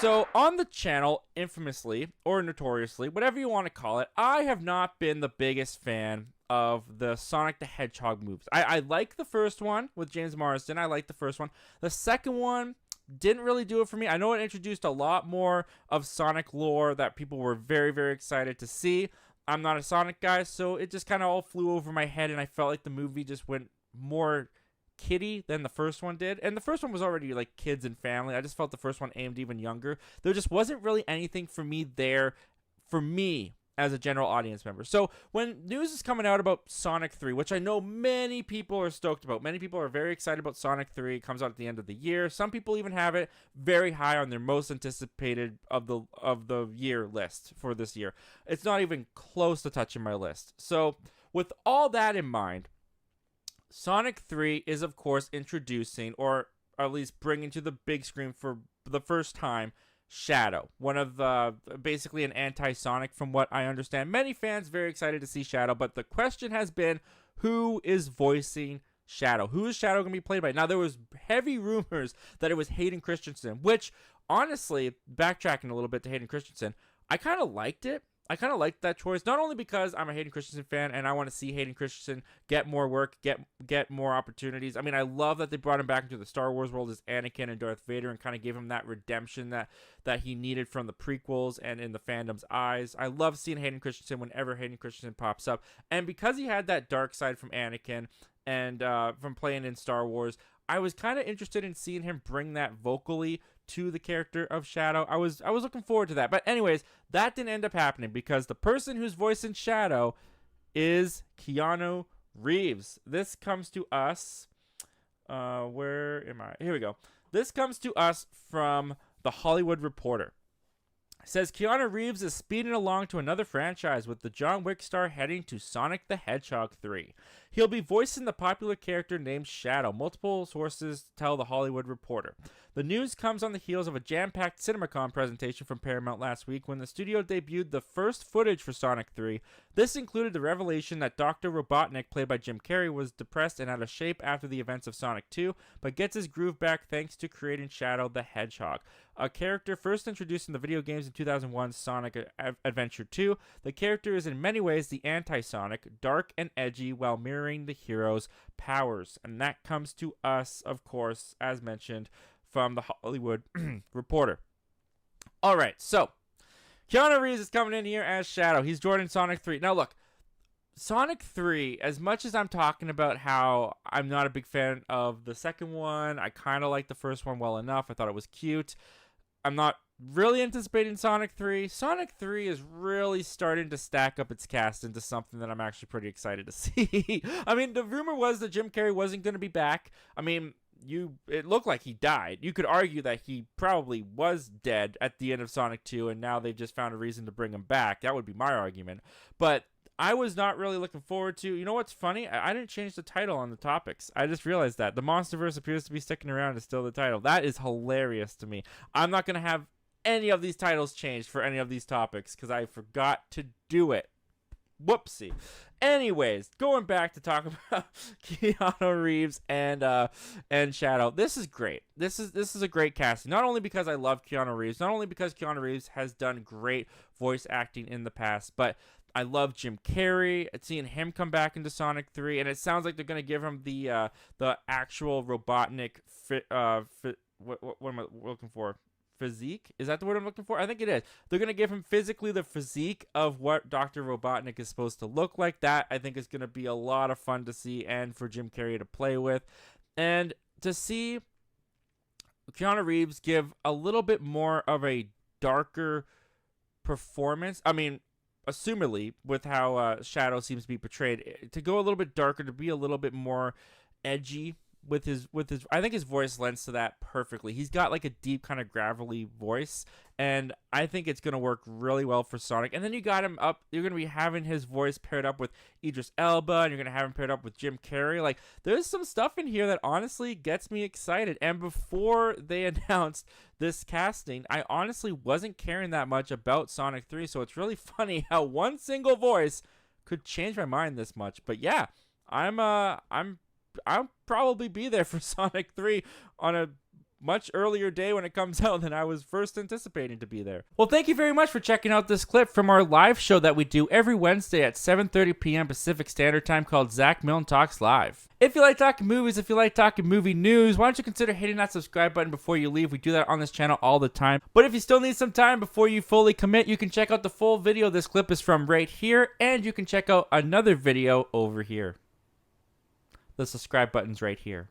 So on the channel, infamously or notoriously, whatever you want to call it, I have not been the biggest fan of the Sonic the Hedgehog movies. I like the first one with James Marsden. I like the first one. The second one didn't really do it for me. I know it introduced a lot more of Sonic lore that people were very, very excited to see. I'm not a Sonic guy, so it just kind of all flew over my head, and I felt like the movie just went more kiddie than the first one did. And the first one was already like kids and family. I just felt the first one aimed even younger. There just wasn't really anything for me there, for me as a general audience member. So when news is coming out about Sonic 3, which I know many people are stoked about, many people are very excited about Sonic 3. It comes out at the end of the year. Some people even have it very high on their most anticipated of the year list for this year. It's not even close to touching my list. So with all that in mind, Sonic 3 is, of course, introducing, or at least bringing to the big screen for the first time, Shadow. One of basically an anti-Sonic, from what I understand. Many fans very excited to see Shadow, but the question has been, who is voicing Shadow? Who is Shadow going to be played by? Now, there was heavy rumors that it was Hayden Christensen, which, honestly, backtracking a little bit to Hayden Christensen, I kind of liked it. I kind of liked that choice, not only because I'm a Hayden Christensen fan and I want to see Hayden Christensen get more work, get more opportunities. I mean, I love that they brought him back into the Star Wars world as Anakin and Darth Vader and kind of gave him that redemption that he needed from the prequels and in the fandom's eyes. I love seeing Hayden Christensen whenever Hayden Christensen pops up. And because he had that dark side from Anakin and from playing in Star Wars, I was kind of interested in seeing him bring that vocally to the character of Shadow. I was looking forward to that. But anyways, that didn't end up happening because the person who's voicing Shadow is Keanu Reeves. This comes to us. Where am I? Here we go. This comes to us from The Hollywood Reporter. It says Keanu Reeves is speeding along to another franchise with the John Wick star heading to Sonic the Hedgehog 3. He'll be voicing the popular character named Shadow, multiple sources tell The Hollywood Reporter. The news comes on the heels of a jam-packed CinemaCon presentation from Paramount last week when the studio debuted the first footage for Sonic 3. This included the revelation that Dr. Robotnik, played by Jim Carrey, was depressed and out of shape after the events of Sonic 2, but gets his groove back thanks to creating Shadow the Hedgehog, a character first introduced in the video games in 2001's Sonic Adventure 2. The character is in many ways the anti-Sonic, dark and edgy while mirroring the hero's powers. And that comes to us, of course, as mentioned, from The Hollywood Reporter. All right, so Keanu Reeves is coming in here as Shadow. He's joining Sonic 3. Now, look, Sonic 3, as much as I'm talking about how I'm not a big fan of the second one, I kind of like the first one well enough. I thought it was cute. I'm not really anticipating Sonic 3. Sonic 3 is really starting to stack up its cast into something that I'm actually pretty excited to see. I mean, the rumor was that Jim Carrey wasn't going to be back. I mean, it looked like he died. You could argue that he probably was dead at the end of Sonic 2, and now they've just found a reason to bring him back. That would be my argument. But I was not really looking forward to... You know what's funny? I didn't change the title on the topics. I just realized that. The Monsterverse appears to be sticking around as still the title. That is hilarious to me. I'm not going to have any of these titles changed for any of these topics because I forgot to do it. Whoopsie. Anyways, going back to talk about Keanu Reeves and Shadow. This is great. This is a great casting. Not only because I love Keanu Reeves, not only because Keanu Reeves has done great voice acting in the past, but I love Jim Carrey. Seeing him come back into Sonic 3, and it sounds like they're going to give him the actual Robotnik what am I looking for? Physique? Is that the word I'm looking for? I think it is. They're going to give him physically the physique of what Dr. Robotnik is supposed to look like. That, I think, is going to be a lot of fun to see and for Jim Carrey to play with. And to see Keanu Reeves give a little bit more of a darker performance. I mean, assumedly, with how Shadow seems to be portrayed, to go a little bit darker, to be a little bit more edgy with his I think his voice lends to that perfectly. He's got like a deep kind of gravelly voice, and I think it's going to work really well for Sonic. And then you got him up, you're going to be having his voice paired up with Idris Elba, and you're going to have him paired up with Jim Carrey. Like, there's some stuff in here that honestly gets me excited. And before they announced this casting, I honestly wasn't caring that much about Sonic 3, so it's really funny how one single voice could change my mind this much. But yeah, I'll probably be there for Sonic 3 on a much earlier day when it comes out than I was first anticipating to be there. Well, thank you very much for checking out this clip from our live show that we do every Wednesday at 7:30 p.m. Pacific Standard Time called Zach Milne Talks Live. If you like talking movies, if you like talking movie news, why don't you consider hitting that subscribe button before you leave? We do that on this channel all the time. But if you still need some time before you fully commit, you can check out the full video this clip is from right here, and you can check out another video over here. The subscribe button's right here.